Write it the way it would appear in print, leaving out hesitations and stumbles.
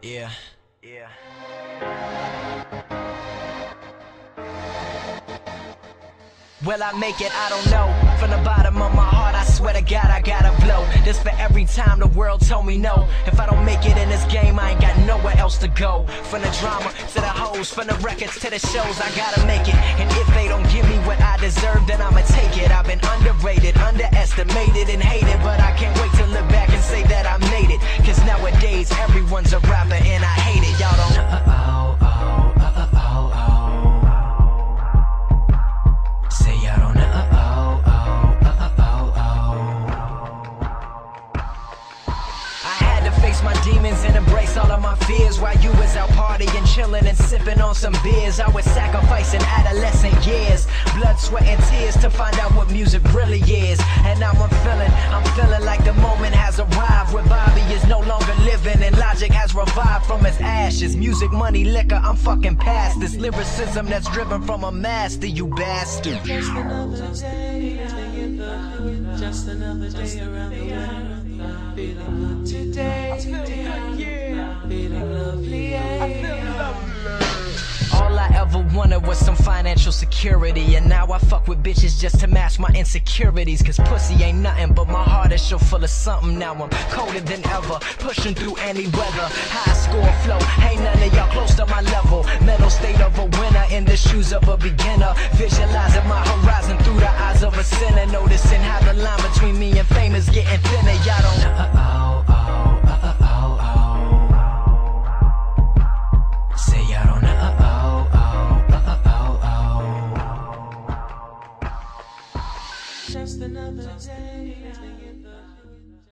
Yeah, yeah. Will I make it? I don't know. From the bottom of my heart, I swear to God, I gotta blow. This for every time the world told me no. If I don't make it in this game, I ain't got nowhere else to go. From the drama to the hoes, from the records to the shows, I gotta make it. And if they don't give me what I deserve, then I'ma take it. I've been underrated, underestimated, and hated, but I can't wait to look back and say that I made it. Cause nowadays, everyone's a rapper and I hate it. Y'all don't say y'all don't know. My demons and embrace all of my fears while you was out partying, chilling and sipping on some beers. I was sacrificing adolescent years, blood, sweat and tears to find out what music really is. And now I'm feeling like the moment has arrived where Bobby is no longer living and Logic has revived from his ashes. Music, money, liquor, I'm fucking past this lyricism that's driven from a master, you bastard. Just another day, just another day around the world. Feeling good today, feeling lovely, I feel lovely. All I ever wanted was some financial security, and now I fuck with bitches just to match my insecurities. Cause pussy ain't nothing, but my heart is sure full of something. Now I'm colder than ever, pushing through any weather. High score flow, ain't none of y'all close to my level. Mental state of a winner in the shoes of a beginner. Visualizing my horizon through the eyes of a sinner, noticing how the line between me and fame is getting